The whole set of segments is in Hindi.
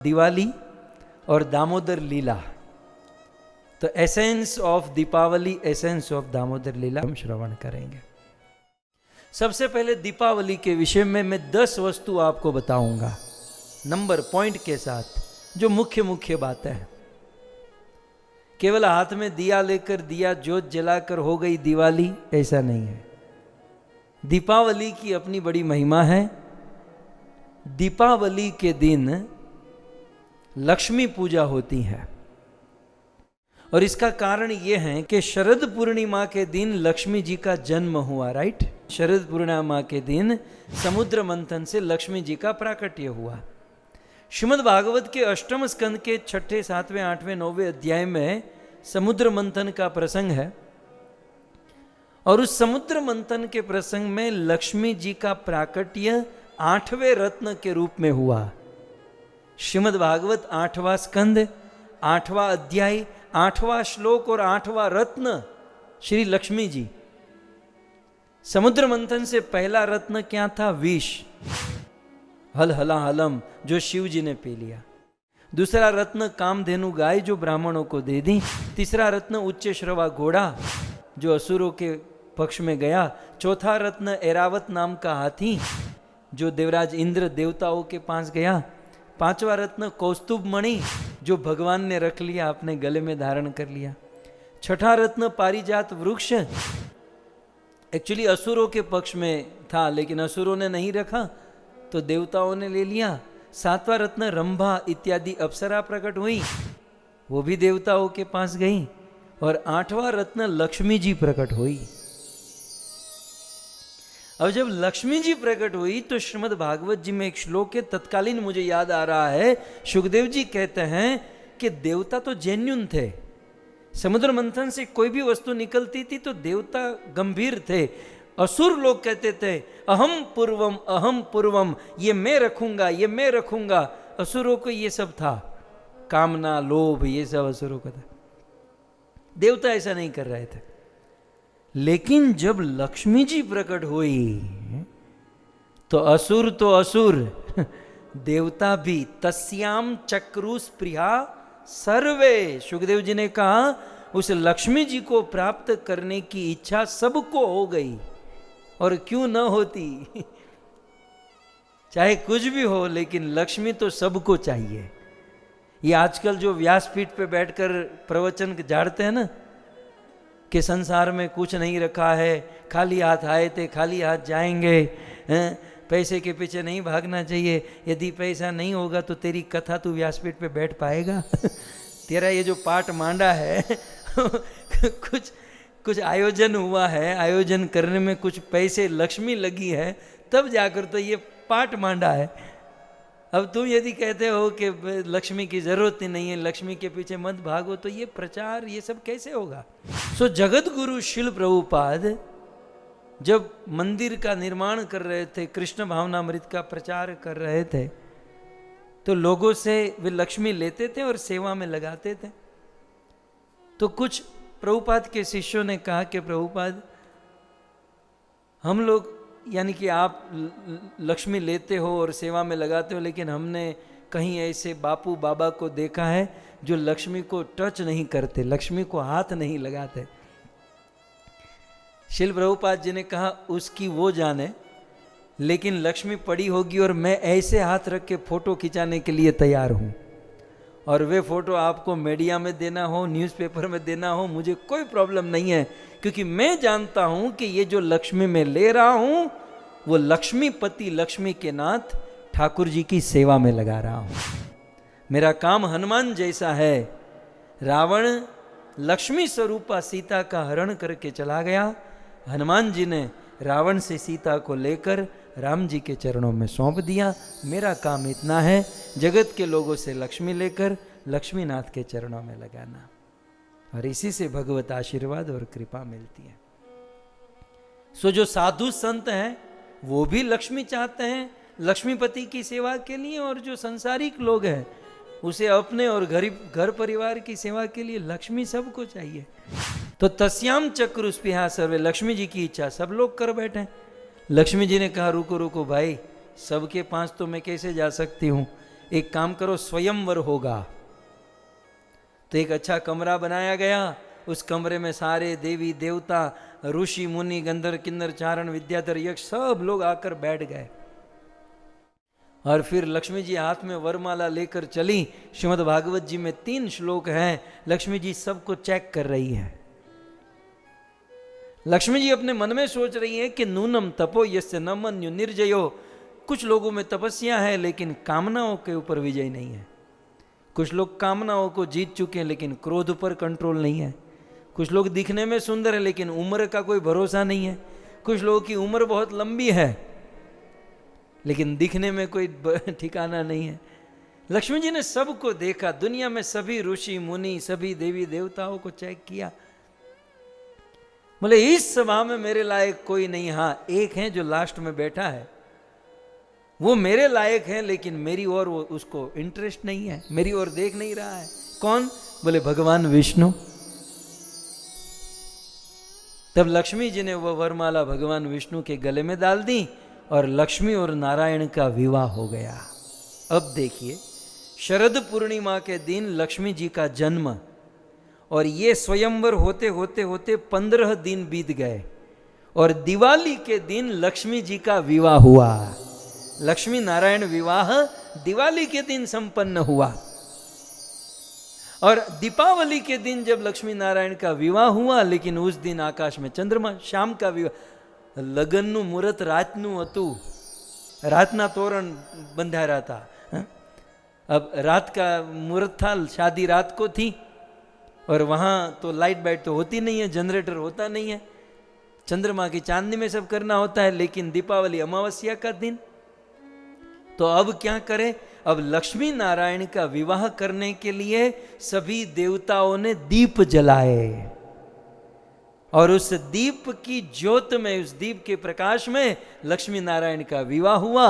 दिवाली और दामोदर लीला। तो essence of Deepavali, essence of Damodar Lila हम श्रवण करेंगे। सबसे पहले दीपावली के विषय में मैं 10 वस्तु आपको बताऊंगा नंबर पॉइंट के साथ, जो मुख्य मुख्य बातें हैं। केवल हाथ में दिया लेकर दिया जोत जलाकर हो गई दिवाली, ऐसा नहीं है। दीपावली की अपनी बड़ी महिमा है। दीपावली के दिन लक्ष्मी पूजा होती है और इसका कारण यह है कि शरद पूर्णिमा के दिन लक्ष्मी जी का जन्म हुआ, राइट। शरद पूर्णिमा के दिन समुद्र मंथन से लक्ष्मी जी का प्राकट्य हुआ। श्रीमद् भागवत के अष्टम स्कंद के 6, 7, 8, 9 अध्याय में समुद्र मंथन का प्रसंग है और उस समुद्र मंथन के प्रसंग में लक्ष्मी जी का प्राकट्य 8वें रत्न के रूप में हुआ। श्रीमद् भागवत 8वां स्कंद, 8वां अध्याय, 8वां श्लोक और 8वां रत्न श्री लक्ष्मी जी। समुद्र मंथन से पहला रत्न क्या था? विष, हल हला हलम, जो शिव जी ने पी लिया। दूसरा रत्न कामधेनु गाय, जो ब्राह्मणों को दे दी। तीसरा रत्न उच्च श्रवा घोड़ा, जो असुरों के पक्ष में गया। चौथा रत्न ऐरावत नाम का हाथी, जो देवराज इंद्र देवताओं के पास गया। 5वां रत्न कौस्तुभ मणि, जो भगवान ने रख लिया, अपने गले में धारण कर लिया। 6ठा रत्न पारिजात वृक्ष, एक्चुअली असुरों के पक्ष में था लेकिन असुरों ने नहीं रखा तो देवताओं ने ले लिया। 7वां रत्न रंभा इत्यादि अप्सरा प्रकट हुई, वो भी देवताओं के पास गई। और 8वां रत्न लक्ष्मी जी प्रकट हुई। अब जब लक्ष्मी जी प्रकट हुई तो श्रीमद् भागवत जी में एक श्लोक है, तत्कालीन मुझे याद आ रहा है। सुखदेव जी कहते हैं कि देवता तो जेन्युइन थे। समुद्र मंथन से कोई भी वस्तु निकलती थी तो देवता गंभीर थे। असुर लोग कहते थे अहम पूर्वम, ये मैं रखूंगा, ये मैं रखूंगा। असुरों को ये सब था, कामना, लोभ, ये सब असुरों का था। देवता ऐसा नहीं कर रहे थे। लेकिन जब लक्ष्मी जी प्रकट हुई तो असुर देवता भी तस्याम चक्रु स्पृहा सर्वे। सुखदेव जी ने कहा उस लक्ष्मी जी को प्राप्त करने की इच्छा सबको हो गई। और क्यों न होती, चाहे कुछ भी हो, लेकिन लक्ष्मी तो सबको चाहिए। ये आजकल जो व्यासपीठ पे बैठकर प्रवचन झाड़ते हैं ना कि संसार में कुछ नहीं रखा है, खाली हाथ आए थे खाली हाथ जाएंगे, पैसे के पीछे नहीं भागना चाहिए, यदि पैसा नहीं होगा तो तेरी कथा तू व्यासपीठ पे बैठ पाएगा? तेरा ये जो पाठ मांडा है कुछ आयोजन हुआ है, आयोजन करने में कुछ पैसे लक्ष्मी लगी है, तब जाकर तो ये पाठ मांडा है। अब तुम यदि कहते हो कि लक्ष्मी की जरूरत ही नहीं है, लक्ष्मी के पीछे मत भागो, तो ये प्रचार ये सब कैसे होगा? सो जगत गुरु शिल प्रभुपाद जब मंदिर का निर्माण कर रहे थे, कृष्ण भावनामृत का प्रचार कर रहे थे, तो लोगों से वे लक्ष्मी लेते थे और सेवा में लगाते थे। तो कुछ प्रभुपाद के शिष्यों ने कहा कि प्रभुपाद, हम लोग, यानी कि आप लक्ष्मी लेते हो और सेवा में लगाते हो, लेकिन हमने कहीं ऐसे बापू बाबा को देखा है जो लक्ष्मी को टच नहीं करते, लक्ष्मी को हाथ नहीं लगाते। शिल प्रभुपाद जी ने कहा उसकी वो जाने, लेकिन लक्ष्मी पड़ी होगी और मैं ऐसे हाथ रख के फोटो खिंचाने के लिए तैयार हूँ। और वे फोटो आपको मीडिया में देना हो, न्यूज़पेपर में देना हो, मुझे कोई प्रॉब्लम नहीं है, क्योंकि मैं जानता हूं कि ये जो लक्ष्मी मैं ले रहा हूं वो लक्ष्मीपति, लक्ष्मी के नाथ ठाकुर जी की सेवा में लगा रहा हूं। मेरा काम हनुमान जैसा है। रावण लक्ष्मी स्वरूपा सीता का हरण करके चला गया, हनुमान जी ने रावण से सीता को लेकर राम जी के चरणों में सौंप दिया। मेरा काम इतना है, जगत के लोगों से लक्ष्मी लेकर लक्ष्मीनाथ के चरणों में लगाना, और इसी से भगवत आशीर्वाद और कृपा मिलती है। सो जो साधु संत हैं वो भी लक्ष्मी चाहते हैं लक्ष्मीपति की सेवा के लिए, और जो संसारिक लोग हैं उसे अपने और घर परिवार की सेवा के लिए लक्ष्मी सबको चाहिए। तो तस्याम चक्रु स्पृहा सर्वे, लक्ष्मी जी की इच्छा सब लोग कर बैठे। लक्ष्मी जी ने कहा रुको रुको भाई, सबके पास तो मैं कैसे जा सकती हूँ, एक काम करो, स्वयंवर होगा। तो एक अच्छा कमरा बनाया गया, उस कमरे में सारे देवी देवता, ऋषि मुनि, गंधर्व किन्नर चारण विद्याधर यक्ष सब लोग आकर बैठ गए। और फिर लक्ष्मी जी हाथ में वरमाला लेकर चली। श्रीमद् भागवत जी में 3 श्लोक हैं। लक्ष्मी जी सबको चेक कर रही है। लक्ष्मी जी अपने मन में सोच रही है कि नूनम तपो यस्य न मन्यु निर्जयो। कुछ लोगों में तपस्या है लेकिन कामनाओं के ऊपर विजय नहीं है। कुछ लोग कामनाओं को जीत चुके हैं लेकिन क्रोध पर कंट्रोल नहीं है। कुछ लोग दिखने में सुंदर है लेकिन उम्र का कोई भरोसा नहीं है। कुछ लोगों की उम्र बहुत लंबी है लेकिन दिखने में कोई ठिकाना नहीं है। लक्ष्मी जी ने सबको देखा, दुनिया में सभी ऋषि मुनि, सभी देवी देवताओं को चेक किया। बोले इस सभा में मेरे लायक कोई नहीं। हाँ, एक है जो लास्ट में बैठा है, वो मेरे लायक है लेकिन मेरी ओर वो उसको इंटरेस्ट नहीं है, मेरी ओर देख नहीं रहा है। कौन? बोले भगवान विष्णु। तब लक्ष्मी जी ने वह वरमाला भगवान विष्णु के गले में डाल दी और लक्ष्मी और नारायण का विवाह हो गया। अब देखिए, शरद पूर्णिमा के दिन लक्ष्मी जी का जन्म, और ये स्वयंवर होते होते होते 15 दिन बीत गए और दिवाली के दिन लक्ष्मी जी का विवाह हुआ। लक्ष्मी नारायण विवाह दिवाली के दिन संपन्न हुआ। और दीपावली के दिन जब लक्ष्मी नारायण का विवाह हुआ, लेकिन उस दिन आकाश में चंद्रमा, शाम का विवाह, લગ્નનું મુહૂર્ત રાતનું હતું, રાતના તોરણ બંધાયા था। अब रात का मुहूर्त था, शादी रात को थी और वहाँ तो लाइट बाइट तो होती नहीं है, जनरेटर होता नहीं है, चंद्रमा की चांदनी में सब करना होता है। लेकिन दीपावली अमावस्या का दिन, तो अब क्या करें? अब लक्ष्मी नारायण का विवाह करने के लिए सभी देवताओं ने दीप जलाए और उस दीप की ज्योत में, उस दीप के प्रकाश में लक्ष्मी नारायण का विवाह हुआ।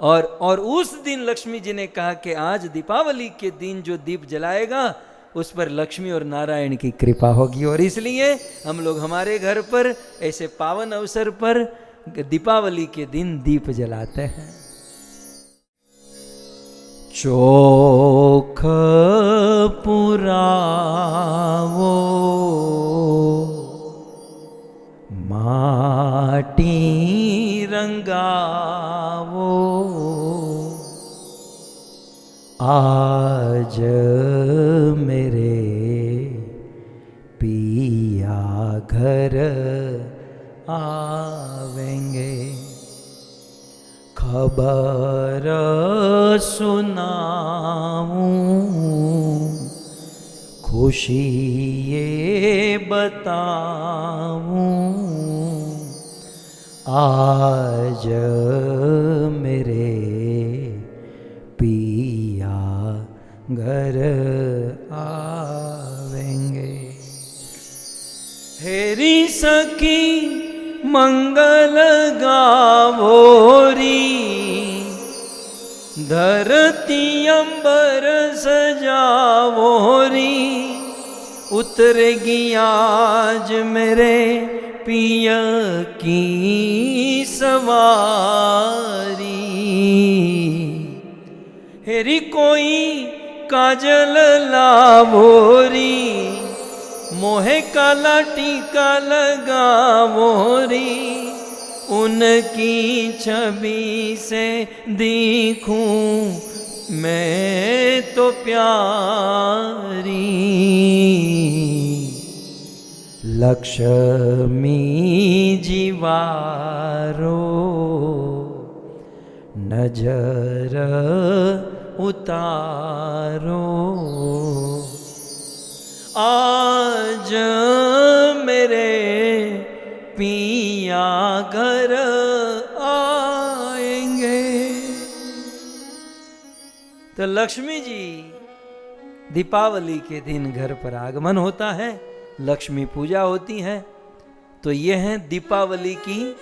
और उस दिन लक्ष्मी जी ने कहा कि आज दीपावली के दिन जो दीप जलाएगा उस पर लक्ष्मी और नारायण की कृपा होगी। और इसलिए हम लोग हमारे घर पर ऐसे पावन अवसर पर दीपावली के दिन दीप जलाते हैं। चोख पुरावो माटी रंगावो, आज मेरे पिया घर आवेंगे, खबर सुनाऊं, खुशी ये बताऊं, आज मेरे पिया घर आवेंगे। हेरी सखी मंगल गावोरी, धरती अंबर सजावोरी, उतरेगी आज मेरे पिया की सवारी। हेरी कोई काजल लावोरी, मोहे काला टीका लगावोरी, उनकी छवि से दिखूं मैं तो प्यारी। लक्ष्मी जीवारो नजर उतारो, आज मेरे पिया घर आएंगे। तो लक्ष्मी जी दीपावली के दिन घर पर आगमन होता है, लक्ष्मी पूजा होती है। तो ये है दीपावली की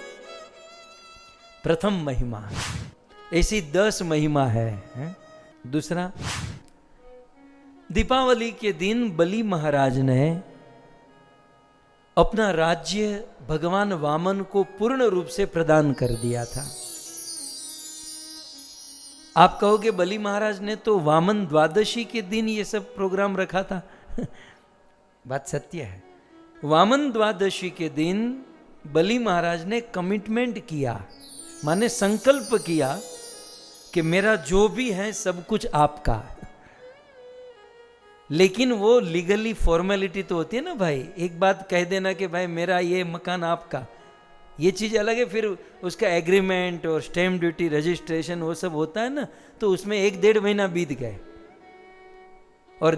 प्रथम महिमा। ऐसी 10 महिमा है। दूसरा, दीपावली के दिन बलि महाराज ने अपना राज्य भगवान वामन को पूर्ण रूप से प्रदान कर दिया था। आप कहोगे बलि महाराज ने तो वामन द्वादशी के दिन ये सब प्रोग्राम रखा था। बात सत्य है। वामन द्वादशी के दिन बलि महाराज ने कमिटमेंट किया, माने संकल्प किया कि मेरा जो भी है सब कुछ आपका। लेकिन वो लीगली फॉर्मेलिटी तो होती है ना भाई, एक बात कह देना कि भाई मेरा ये मकान आपका, ये चीज़ अलग है। फिर उसका एग्रीमेंट और स्टैम्प ड्यूटी रजिस्ट्रेशन वो सब होता है ना, तो उसमें 1-1.5 महीना बीत गए। और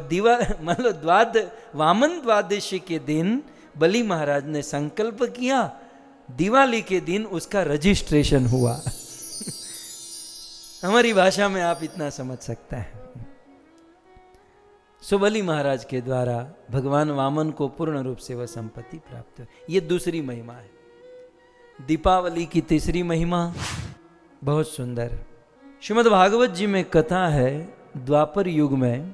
मतलब वामन द्वादशी के दिन बलि महाराज ने संकल्प किया, दिवाली के दिन उसका रजिस्ट्रेशन हुआ। हमारी भाषा में आप इतना समझ सकते हैं। सो बलि महाराज के द्वारा भगवान वामन को पूर्ण रूप से वह संपत्ति प्राप्त हुई। ये दूसरी महिमा है। दीपावली की तीसरी महिमा बहुत सुंदर। श्रीमद् भागवत जी में कथा है, द्वापर युग में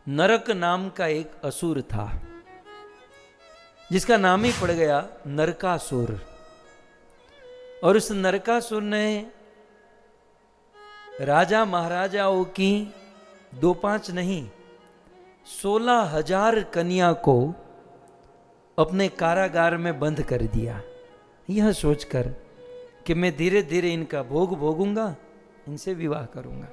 नरक नाम का एक असुर था, जिसका नाम ही पड़ गया नरकासुर। और उस नरकासुर ने राजा महाराजाओं की 2-5 नहीं 16,000 कन्या को अपने कारागार में बंद कर दिया, यह सोचकर कि मैं धीरे धीरे इनका भोग भोगूंगा, इनसे विवाह करूंगा।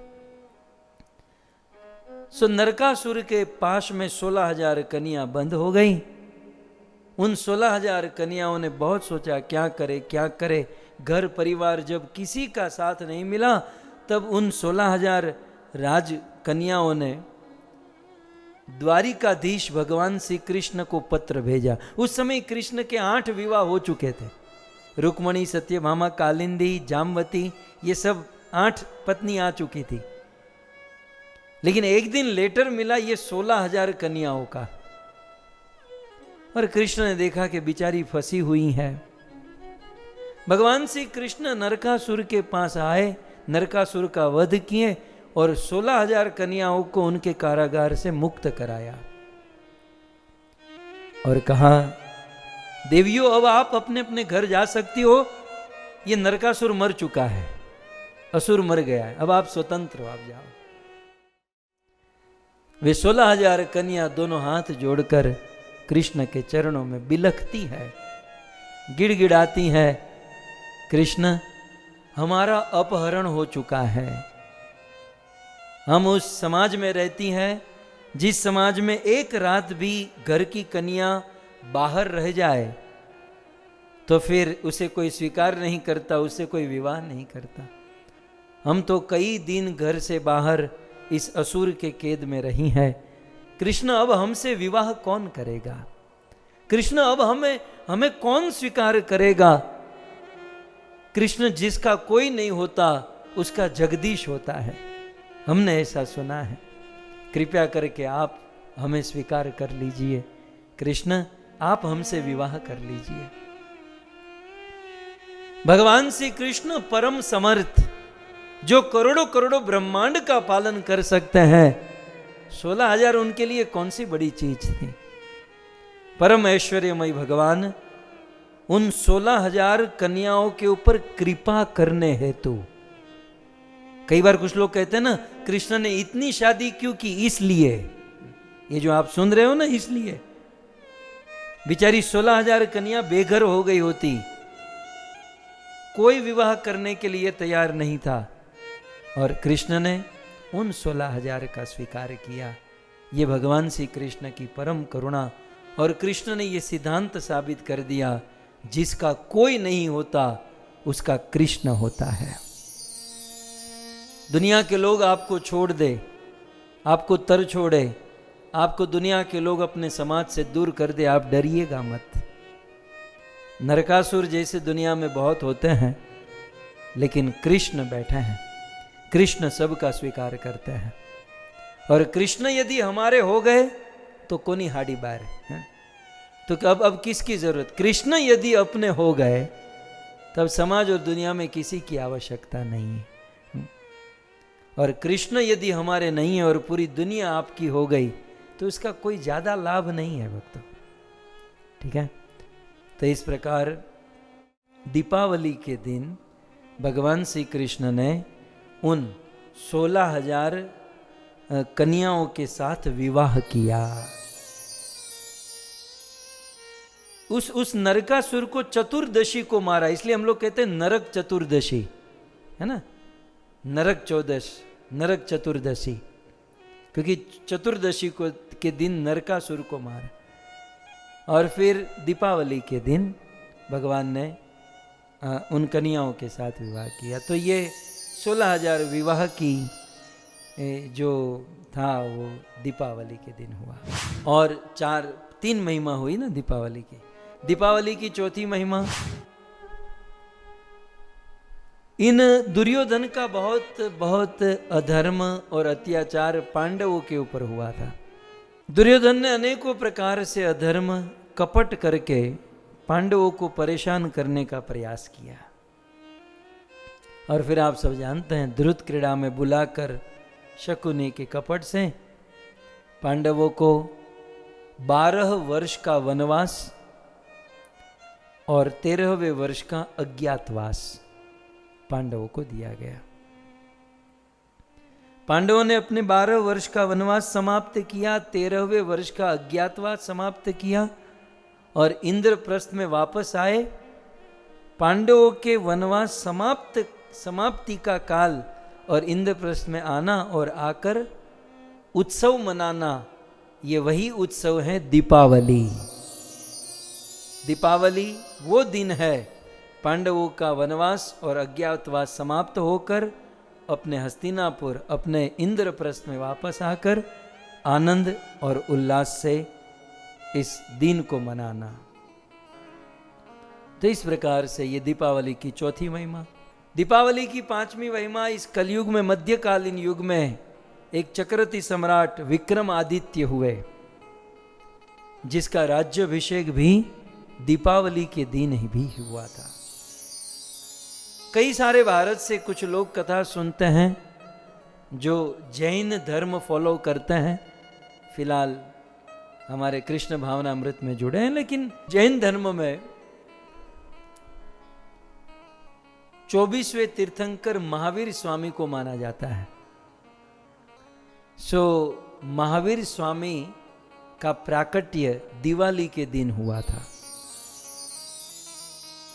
सो नरकासुर के पास में 16,000 कन्या बंद हो गई। उन 16,000 कन्याओं ने बहुत सोचा क्या करे क्या करे। घर परिवार जब किसी का साथ नहीं मिला, तब उन 16,000 राज कन्याओं ने द्वारिकाधीश भगवान श्री कृष्ण को पत्र भेजा। उस समय कृष्ण के 8 विवाह हो चुके थे। रुक्मणी, सत्यभामा, कालिंदी, जामवती, ये सब 8 पत्नी आ चुकी थी। लेकिन एक दिन लेटर मिला ये 16,000 कन्याओं का। और कृष्ण ने देखा कि बेचारी फंसी हुई है। भगवान श्री कृष्ण नरकासुर के पास आए, नरकासुर का वध किए और 16,000 कन्याओं को उनके कारागार से मुक्त कराया और कहा, देवियों अब आप अपने अपने घर जा सकती हो, ये नरकासुर मर चुका है, असुर मर गया है, अब आप स्वतंत्र हो, आप जाओ। वे 16,000 कन्या दोनों हाथ जोड़कर कृष्ण के चरणों में बिलखती है, गिड़गिड़ाती है, कृष्ण हमारा अपहरण हो चुका है। हम उस समाज में रहती हैं जिस समाज में एक रात भी घर की कन्या बाहर रह जाए तो फिर उसे कोई स्वीकार नहीं करता, उससे कोई विवाह नहीं करता। हम तो कई दिन घर से बाहर इस असुर के कैद में रही हैं। कृष्ण अब हमसे विवाह कौन करेगा? कृष्ण अब हमें कौन स्वीकार करेगा? कृष्ण जिसका कोई नहीं होता उसका जगदीश होता है, हमने ऐसा सुना है। कृपया करके आप हमें स्वीकार कर लीजिए, कृष्ण आप हमसे विवाह कर लीजिए। भगवान श्री कृष्ण परम समर्थ, जो करोड़ों करोड़ों ब्रह्मांड का पालन कर सकते हैं, 16,000 उनके लिए कौन सी बड़ी चीज थी। परम ऐश्वर्यमय भगवान उन 16,000 कन्याओं के ऊपर कृपा करने हेतु, कई बार कुछ लोग कहते हैं ना कृष्ण ने इतनी शादी क्यों की, इसलिए, ये जो आप सुन रहे हो ना, इसलिए बेचारी 16,000 कन्या बेघर हो गई होती, कोई विवाह करने के लिए तैयार नहीं था, और कृष्ण ने उन 16,000 का स्वीकार किया। ये भगवान श्री कृष्ण की परम करुणा। और कृष्ण ने ये सिद्धांत साबित कर दिया, जिसका कोई नहीं होता उसका कृष्ण होता है। दुनिया के लोग आपको छोड़ दे, आपको तर छोड़े, आपको दुनिया के लोग अपने समाज से दूर कर दे, आप डरिएगा मत। नरकासुर जैसे दुनिया में बहुत होते हैं, लेकिन कृष्ण बैठे हैं, कृष्ण सबका स्वीकार करते हैं। और कृष्ण यदि हमारे हो गए तो कोनी हाडी बार है, तो अब किसकी जरूरत? कृष्ण यदि अपने हो गए तब समाज और दुनिया में किसी की आवश्यकता नहीं है। और कृष्ण यदि हमारे नहीं है और पूरी दुनिया आपकी हो गई तो इसका कोई ज्यादा लाभ नहीं है भक्तों, ठीक है। तो इस प्रकार दीपावली के दिन भगवान श्री कृष्ण ने उन 16,000 कन्याओं के साथ विवाह किया। उस नरकासुर को चतुर्दशी को मारा, इसलिए हम लोग कहते हैं नरक चतुर्दशी, है ना, नरक चौदश, नरक चतुर्दशी, क्योंकि चतुर्दशी को के दिन नरकासुर को मारा। और फिर दीपावली के दिन भगवान ने उन कन्याओं के साथ विवाह किया। तो ये 16,000 विवाह की जो था वो दीपावली के दिन हुआ। और 3 महिमा हुई ना दीपावली की। दीपावली की चौथी महिमा, इन दुर्योधन का बहुत बहुत अधर्म और अत्याचार पांडवों के ऊपर हुआ था। दुर्योधन ने अनेकों प्रकार से अधर्म कपट करके पांडवों को परेशान करने का प्रयास किया। और फिर आप सब जानते हैं, द्रुत क्रीड़ा में बुलाकर शकुनी के कपट से पांडवों को 12 वर्ष का वनवास और 13वें वर्ष का अज्ञातवास पांडवों को दिया गया। पांडवों ने अपने 12 वर्ष का वनवास समाप्त किया, 13वें वर्ष का अज्ञातवास समाप्त किया और इंद्रप्रस्थ में वापस आए। पांडवों के वनवास समाप्ति का काल और इंद्रप्रस्थ में आना और आकर उत्सव मनाना, ये वही उत्सव है दीपावली। दीपावली वो दिन है पांडवों का वनवास और अज्ञातवास समाप्त होकर अपने हस्तिनापुर, अपने इंद्रप्रस्थ में वापस आकर आनंद और उल्लास से इस दिन को मनाना। तो इस प्रकार से ये दीपावली की चौथी महिमा। दीपावली की 5वीं महिमा, इस कलयुग में, मध्यकालीन युग में एक चक्रवर्ती सम्राट विक्रमादित्य हुए, जिसका राज्याभिषेक भी दीपावली के दिन ही भी हुआ था। कई सारे भारत से कुछ लोग कथा सुनते हैं जो जैन धर्म फॉलो करते हैं, फिलहाल हमारे कृष्ण भावनामृत में जुड़े हैं, लेकिन जैन धर्म में 24वें तीर्थंकर महावीर स्वामी को माना जाता है। महावीर स्वामी का प्राकट्य दिवाली के दिन हुआ था,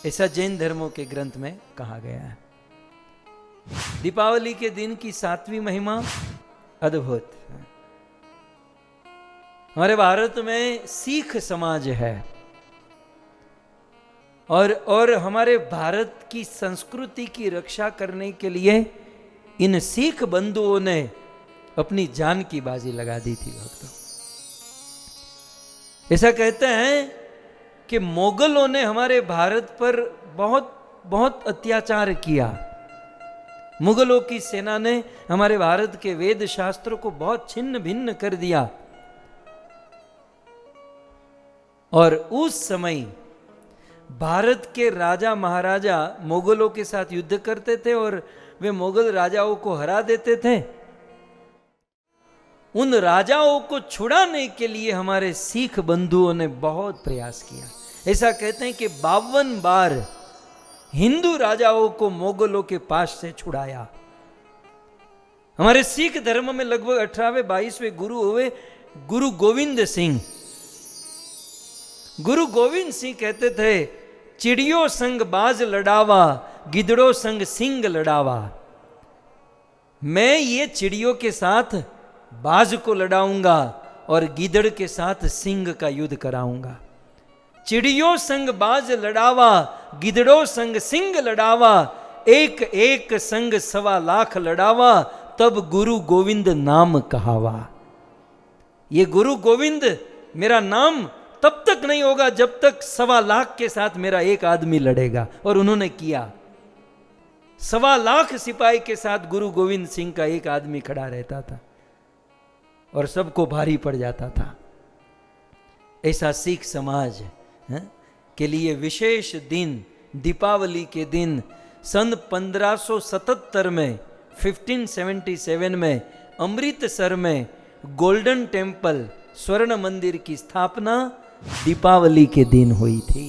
ऐसा जैन धर्मों के ग्रंथ में कहा गया है। दीपावली के दिन की 7वीं महिमा अद्भुत। हमारे भारत में सिख समाज है और हमारे भारत की संस्कृति की रक्षा करने के लिए इन सिख बंधुओं ने अपनी जान की बाजी लगा दी थी। भक्तों, ऐसा कहते हैं कि मोगलों ने हमारे भारत पर बहुत बहुत अत्याचार किया। मुगलों की सेना ने हमारे भारत के वेद शास्त्रों को बहुत छिन्न भिन्न कर दिया। और उस समय भारत के राजा महाराजा मुगलों के साथ युद्ध करते थे और वे मुगल राजाओं को हरा देते थे। उन राजाओं को छुड़ाने के लिए हमारे सिख बंधुओं ने बहुत प्रयास किया। ऐसा कहते हैं कि 52 बार हिंदू राजाओं को मुगलों के पास से छुड़ाया। हमारे सिख धर्म में लगभग 18वें-22वें गुरु हुए गुरु गोविंद सिंह। गुरु गोविंद सिंह कहते थे, चिड़ियों संग बाज लड़ावा, गिदड़ों संग सिंग लड़ावा। मैं ये चिड़ियों के साथ बाज को लड़ाऊंगा और गिदड़ के साथ सिंह का युद्ध कराऊंगा। चिड़ियों संग बाज लड़ावा, गिदड़ों संग सिंह लड़ावा, एक एक संग 1.25 लाख लड़ावा, तब गुरु गोविंद नाम कहावा। ये गुरु गोविंद मेरा नाम तब तक नहीं होगा जब तक 1.25 लाख के साथ मेरा एक आदमी लड़ेगा। और उन्होंने किया। 1.25 लाख सिपाही के साथ गुरु गोविंद सिंह का एक आदमी खड़ा रहता था और सबको भारी पड़ जाता था। ऐसा सिख समाज के लिए विशेष दिन दीपावली के दिन सन 1577 में 1577 में अमृतसर में गोल्डन टेम्पल स्वर्ण मंदिर की स्थापना दीपावली के दिन हुई थी।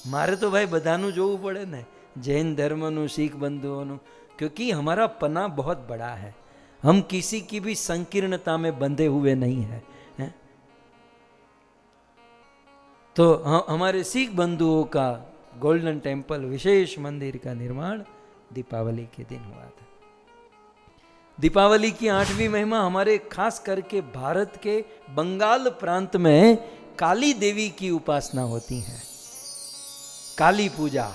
मारे तो भाई बधानु जोવું પડે ને, જૈન ધર્મનું, શીખ બંધુઓનું, क्योंकि हमारा पना बहुत बड़ा है, हम किसी की भी संकीर्णता में बंधे हुए नहीं हैं। तो हमारे सिख बंधुओं का गोल्डन टेम्पल विशेष मंदिर का निर्माण दीपावली के दिन हुआ था। दीपावली की 8वीं महिमा हमारे खास करके भारत के बंगाल प्रांत में काली देवी की उपासना होती है, काली पूजा।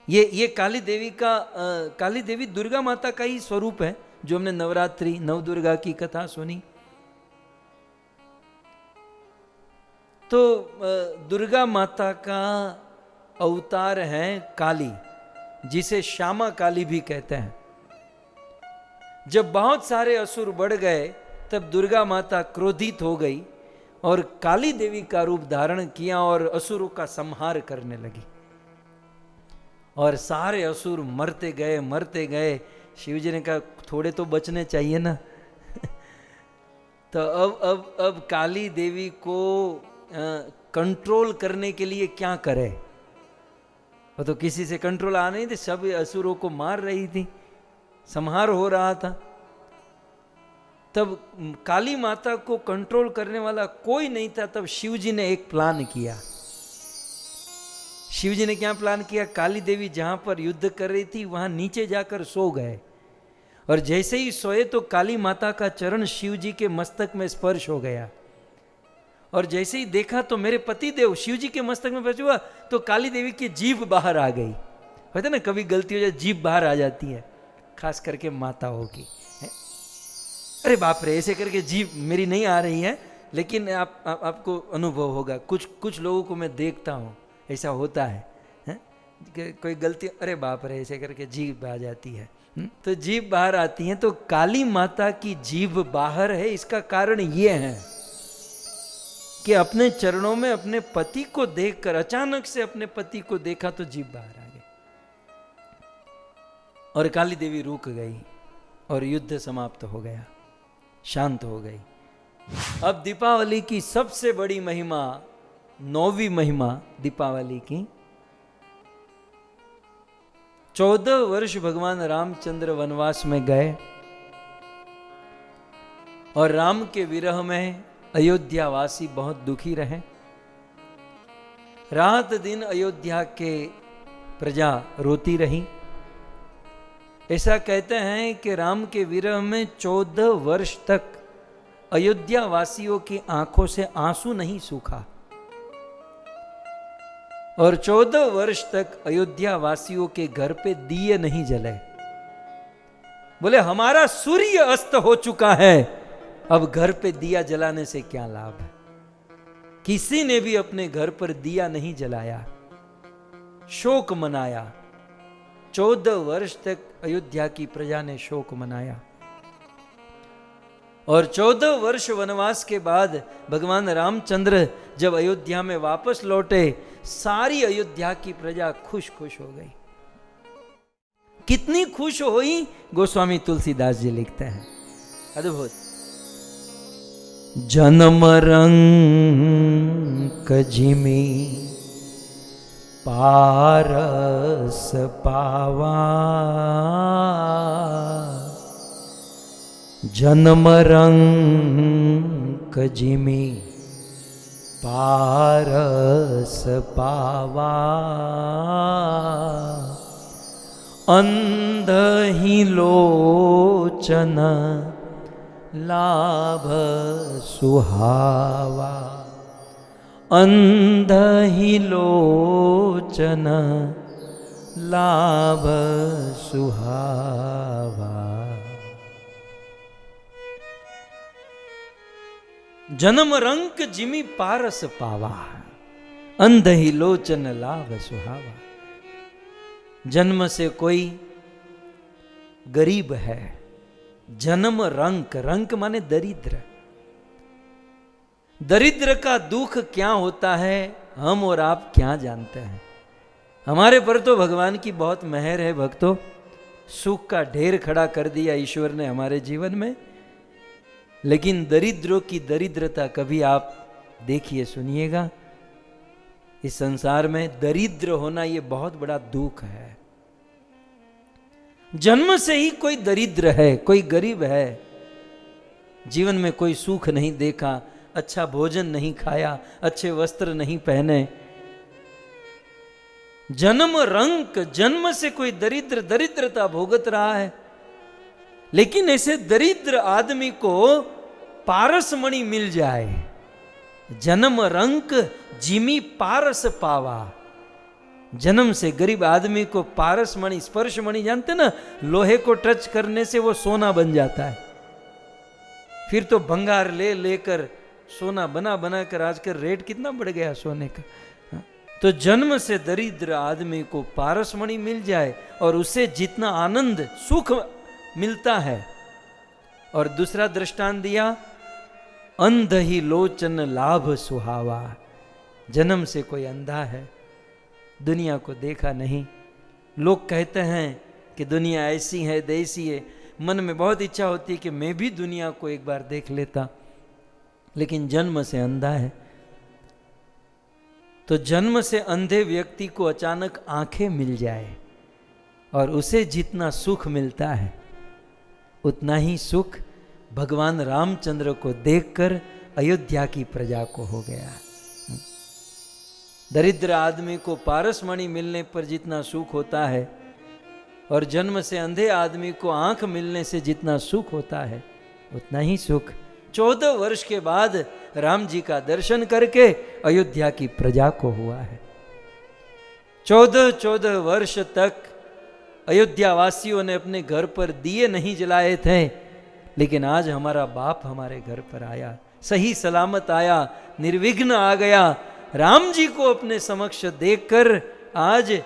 ये काली देवी दुर्गा माता का ही स्वरूप है, जो हमने नवरात्रि नव दुर्गा की कथा सुनी। तो दुर्गा माता का अवतार है काली, जिसे श्यामा काली भी कहते हैं। जब बहुत सारे असुर बढ़ गए तब दुर्गा माता क्रोधित हो गई और काली देवी का रूप धारण किया और असुरों का संहार करने लगी, और सारे असुर मरते गए। शिव जी ने कहा थोड़े तो बचने चाहिए ना। तो अब काली देवी को कंट्रोल करने के लिए क्या करे, वो तो किसी से कंट्रोल आ नहीं थे, सब असुरों को मार रही थी, संहार हो रहा था। तब काली माता को कंट्रोल करने वाला कोई नहीं था। तब शिव जी ने एक प्लान किया। शिव जी ने क्या प्लान किया, काली देवी जहां पर युद्ध कर रही थी वहां नीचे जाकर सो गए, और जैसे ही सोए तो काली माता का चरण शिव जी के मस्तक में स्पर्श हो गया, और जैसे ही देखा तो मेरे पति देव शिव जी के मस्तक में स्पर्श हुआ तो काली देवी की जीभ बाहर आ गई। होता ना कभी गलती हो जाए जीभ बाहर आ जाती है, खास करके माताओं की। अरे बाप रे, ऐसे करके जीभ मेरी नहीं आ रही है, लेकिन आपको अनुभव होगा, कुछ लोगों को मैं देखता हूँ ऐसा होता है, कोई गलती, अरे बाप रे, ऐसे करके जीभ आ जाती है। तो जीभ बाहर आती है। तो काली माता की जीभ बाहर है, इसका कारण ये है कि अपने चरणों में अपने पति को देखकर अचानक से अपने पति को देखा तो जीभ बाहर आ गई, और काली देवी रुक गई और युद्ध समाप्त हो गया, शांत हो गई। अब दीपावली की सबसे बड़ी महिमा, 9वीं महिमा दीपावली की, 14 वर्ष भगवान रामचंद्र वनवास में गए, और राम के विरह में अयोध्या वासी बहुत दुखी रहे। रात दिन अयोध्या के प्रजा रोती रही। ऐसा कहते हैं कि राम के विरह में 14 वर्ष तक अयोध्या वासियों की आंखों से आंसू नहीं सूखा, और 14 वर्ष तक अयोध्या वासियों के घर पे दिए नहीं जले। बोले हमारा सूर्य अस्त हो चुका है, अब घर पे दिया जलाने से क्या लाभ है। किसी ने भी अपने घर पर दिया नहीं जलाया, शोक मनाया। 14 वर्ष तक अयोध्या की प्रजा ने शोक मनाया, और 14 वर्ष वनवास के बाद भगवान रामचंद्र जब अयोध्या में वापस लौटे, सारी अयोध्या की प्रजा खुश हो गई। कितनी खुश हुई, गोस्वामी तुलसीदास जी लिखते हैं, अद्भुत। जन्म रंक जिमी पारस पावा, जन्म रंक जिमी पारस पावा, अंध ही लोचन लाभ सुहावा, अंध ही लोचन लाभ सुहावा। जन्म रंक जिमी पारस पावा, अंध ही लोचन लाभ सुहावा। जन्म से कोई गरीब है, जन्म रंक, रंक माने दरिद्र। दरिद्र का दुख क्या होता है हम और आप क्या जानते हैं। हमारे पर तो भगवान की बहुत मेहर है भक्तों, सुख का ढेर खड़ा कर दिया ईश्वर ने हमारे जीवन में, लेकिन दरिद्रों की दरिद्रता कभी आप देखिए सुनिएगा। इस संसार में दरिद्र होना ये बहुत बड़ा दुख है। जन्म से ही कोई दरिद्र है, कोई गरीब है, जीवन में कोई सुख नहीं देखा, अच्छा भोजन नहीं खाया, अच्छे वस्त्र नहीं पहने, जन्म रंक, जन्म से कोई दरिद्रता भोगत रहा है। लेकिन ऐसे दरिद्र आदमी को पारसमणि मिल जाए, जन्म रंक जिमी पारस पावा, जन्म से गरीब आदमी को पारसमणि, स्पर्शमणि जानते ना, लोहे को टच करने से वो सोना बन जाता है। फिर तो भंगार ले लेकर सोना बना बना कर आजकल रेट कितना बढ़ गया सोने का। तो जन्म से दरिद्र आदमी को पारसमणि मिल जाए और उसे जितना आनंद सुख मिलता है। और दूसरा दृष्टांत दिया, अंध ही लोचन लाभ सुहावा, जन्म से कोई अंधा है, दुनिया को देखा नहीं, लोग कहते हैं कि दुनिया ऐसी है देसी है, मन में बहुत इच्छा होती है कि मैं भी दुनिया को एक बार देख लेता, लेकिन जन्म से अंधा है। तो जन्म से अंधे व्यक्ति को अचानक आंखें मिल जाए और उसे जितना सुख मिलता है उतना ही सुख भगवान रामचंद्र को देखकर अयोध्या की प्रजा को हो गया। दरिद्र आदमी को पारसमणि मिलने पर जितना सुख होता है और जन्म से अंधे आदमी को आंख मिलने से जितना सुख होता है उतना ही सुख 14 वर्ष के बाद राम जी का दर्शन करके अयोध्या की प्रजा को हुआ है। 14 वर्ष तक अयोध्या वासियों ने अपने घर पर दिए नहीं जलाए थे, लेकिन आज हमारा बाप हमारे घर पर आया, सही सलामत आया, निर्विघ्न आ गया। राम जी को अपने समक्ष देखकर आज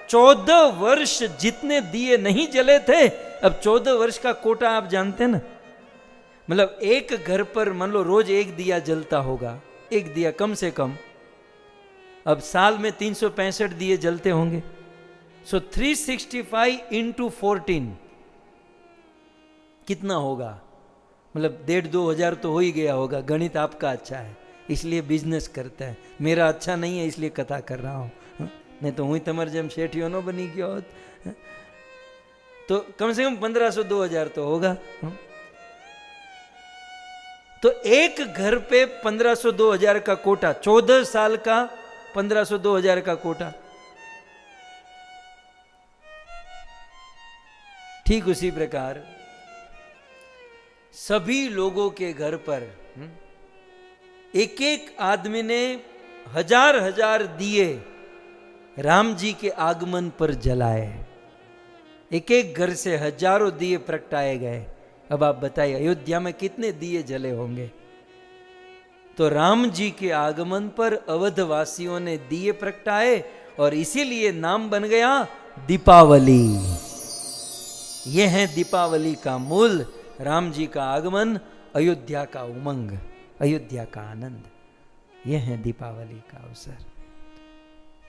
14 वर्ष जितने दिए नहीं जले थे, अब 14 वर्ष का कोटा आप जानते ना, मतलब एक घर पर मान लो रोज एक दिया जलता होगा, एक दिया कम से कम, अब साल में 365 दिए जलते होंगे। सो 365 इंटू 14 कितना होगा, मतलब 1,500-2 हजार तो हो ही गया होगा। गणित आपका अच्छा है इसलिए बिजनेस करता है, मेरा अच्छा नहीं है इसलिए कथा कर रहा हूँ, नहीं तो हुई तमर जम सेठियों न बनी गया होत, तो कम से कम 1500-2 हजार तो होगा। तो एक घर पे 1500-2 हजार का कोटा, 14 साल का 1500-2 हजार का कोटा। ठीक उसी प्रकार सभी लोगों के घर पर एक एक आदमी ने हजार दिए राम जी के आगमन पर जलाए, एक एक घर से हजारों दिए प्रगटाए गए। अब आप बताइए अयोध्या में कितने दिए जले होंगे। तो राम जी के आगमन पर अवधवासियों ने दिए प्रगटाए और इसीलिए नाम बन गया दीपावली। यह है दीपावली का मूल, राम जी का आगमन, अयोध्या का उमंग, अयोध्या का आनंद, यह है दीपावली का अवसर।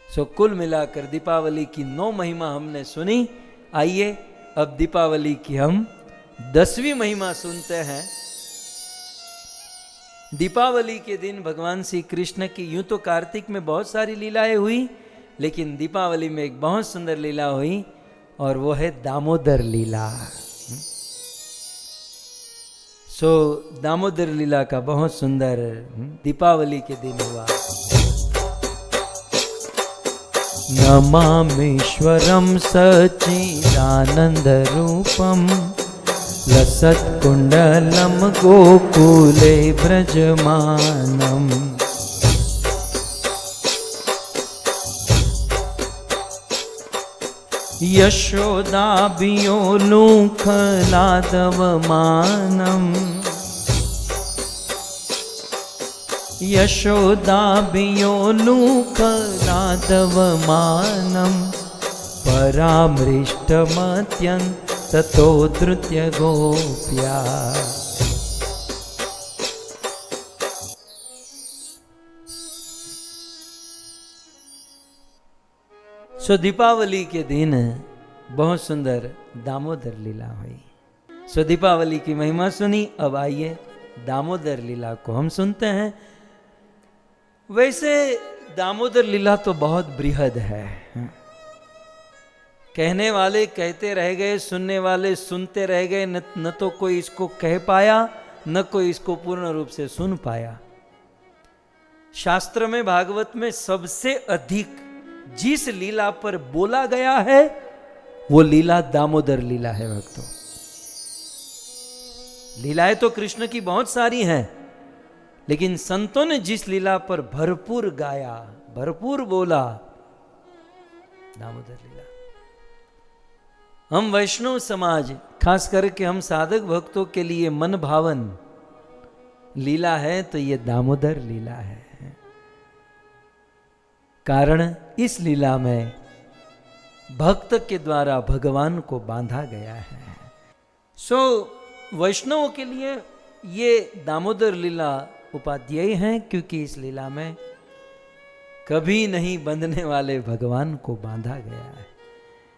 सो कुल मिलाकर दीपावली की 9 महिमा हमने सुनी। आइए अब दीपावली की हम 10वीं महिमा सुनते हैं। दीपावली के दिन भगवान श्री कृष्ण की, यूं तो कार्तिक में बहुत सारी लीलाएं हुई, लेकिन दीपावली में एक बहुत सुंदर लीला हुई और वो है दामोदर लीला। सो दामोदर लीला का बहुत सुंदर दीपावली के दिन हुआ। नमामीश्वरं सच्चिदानंद रूपम लसत्कुंडलं गोकुले व्रजमानम्। यशोदाभियो लूखलादवमानम्, यशोदाभियो लूखलादवमानम्, परामृष्टमत्यन्ततो धृत्य गोप्या। सो दीपावली के दिन बहुत सुंदर दामोदर लीला हुई। सो दीपावली की महिमा सुनी, अब आइए दामोदर लीला को हम सुनते हैं। वैसे दामोदर लीला तो बहुत बृहद है, कहने वाले कहते रह गए, सुनने वाले सुनते रह गए, न तो कोई इसको कह पाया, न कोई इसको पूर्ण रूप से सुन पाया। शास्त्र में, भागवत में सबसे अधिक जिस लीला पर बोला गया है वो लीला दामोदर लीला है भक्तों। लीलाएं तो कृष्ण की बहुत सारी हैं, लेकिन संतों ने जिस लीला पर भरपूर गाया, भरपूर बोला, दामोदर लीला। हम वैष्णव समाज, खास करके हम साधक भक्तों के लिए मन भावन लीला है तो ये दामोदर लीला है। कारण इस लीला में भक्त के द्वारा भगवान को बांधा गया है। वैष्णवों के लिए ये दामोदर लीला उपाध्याय हैं, क्योंकि इस लीला में कभी नहीं बंधने वाले भगवान को बांधा गया है।